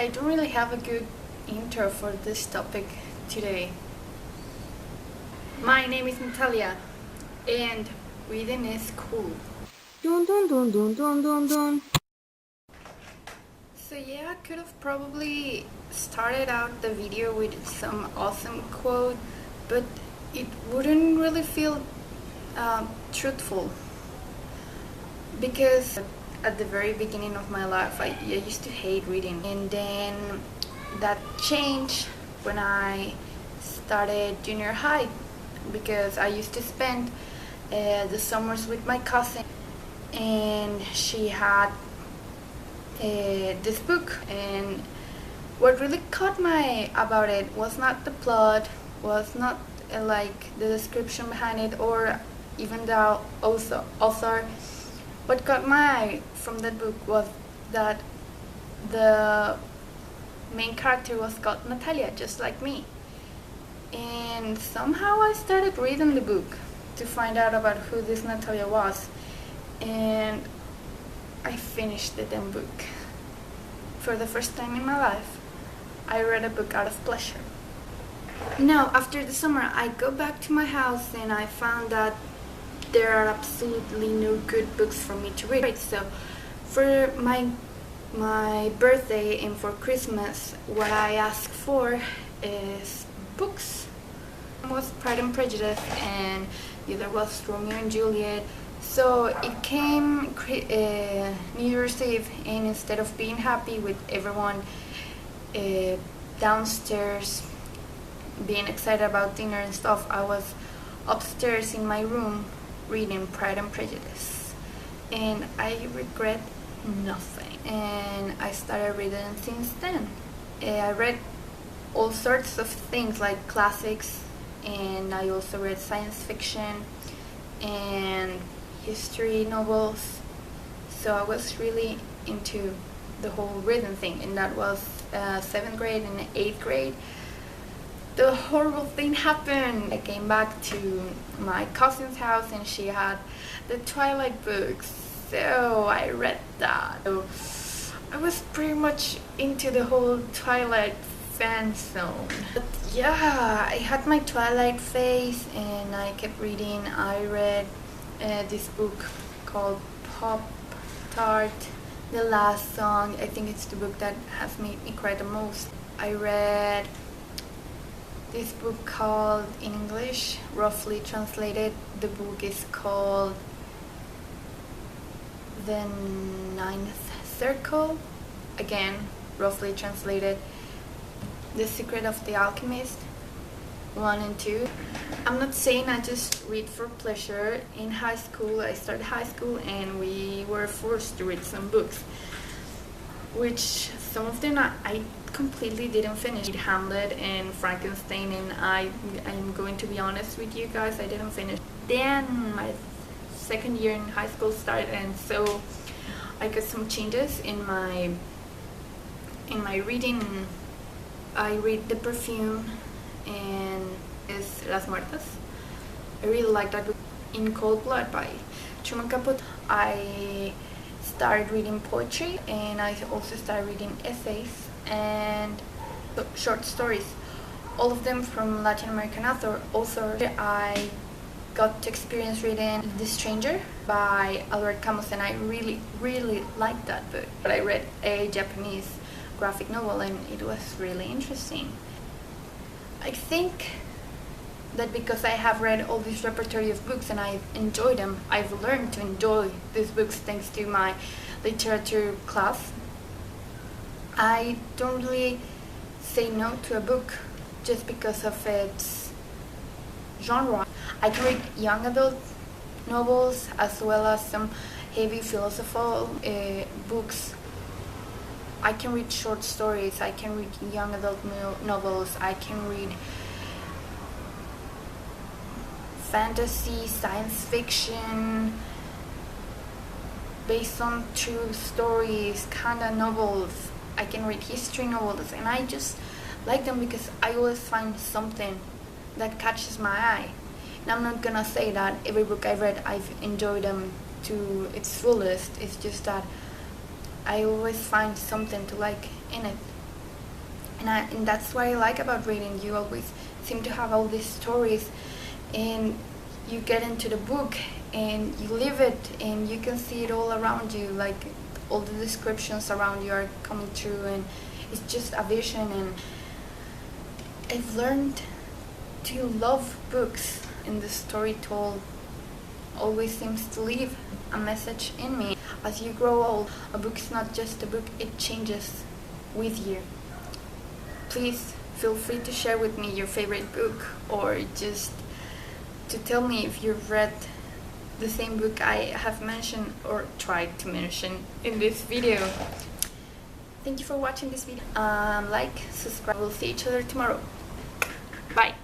I don't really have a good intro for this topic today. My name is Natalia, and reading is cool. Dun dun dun dun dun dun dun. So yeah, I could have probably started out the video with some awesome quote, but it wouldn't really feel truthful. Because at the very beginning of my life, I used to hate reading, and then that changed when I started junior high, because I used to spend the summers with my cousin, and she had this book, and what really caught my about it was not the plot, was not like the description behind it, or even the author. What caught my eye from that book was that the main character was called Natalia, just like me. And somehow I started reading the book to find out about who this Natalia was. And I finished the damn book. For the first time in my life, I read a book out of pleasure. Now, after the summer, I go back to my house and I found that there are absolutely no good books for me to read. So for my birthday and for Christmas, what I asked for is books. It was Pride and Prejudice, and the other was Romeo and Juliet. So it came New Year's Eve, and instead of being happy with everyone downstairs being excited about dinner and stuff, I was upstairs in my room reading Pride and Prejudice, and I regret nothing. And I started reading since then. I read all sorts of things like classics, and I also read science fiction and history novels. So I was really into the whole reading thing, and that was 7th grade and 8th grade. The horrible thing happened. I came back to my cousin's house and she had the Twilight books, so I read that. So I was pretty much into the whole Twilight fan zone. But yeah, I had my Twilight phase and I kept reading. I read this book called Pop Tart, The Last Song. I think it's the book that has made me cry the most. I read this book called, in English, roughly translated, the book is called The Ninth Circle. Again, roughly translated, The Secret of the Alchemist, 1 and 2. I'm not saying I just read for pleasure. In high school, I started high school and we were forced to read some books, which some of them I completely didn't finish. Hamlet and Frankenstein, and I'm going to be honest with you guys, I didn't finish. Then my second year in high school started, and so I got some changes in my reading. I read The Perfume and is Las Muertas. I really like that book. In Cold Blood by Truman Capote. I started reading poetry, and I also started reading essays and short stories, all of them from Latin American author. I got to experience reading The Stranger by Albert Camus, and I really liked that book. But I read a Japanese graphic novel and it was really interesting. I think that because I have read all this repertory of books and I enjoy them, I've learned to enjoy these books thanks to my literature class. I don't really say no to a book just because of its genre. I can read young adult novels as well as some heavy philosophical books. I can read short stories, I can read young adult novels, I can read fantasy, science fiction, based on true stories, kind of novels. I can read history novels, and I just like them because I always find something that catches my eye. And I'm not gonna say that every book I've read I've enjoyed them to its fullest. It's just that I always find something to like in it. And that's what I like about reading. You always seem to have all these stories, and you get into the book and you live it, and you can see it all around you, like all the descriptions around you are coming true, and it's just a vision. And I've learned to love books, and the story told always seems to leave a message in me. As you grow old, a book is not just a book, it changes with you. Please feel free to share with me your favorite book, or just to tell me if you've read the same book I have mentioned or tried to mention in this video. Thank you for watching this video. Like, subscribe. We'll see each other tomorrow. Bye.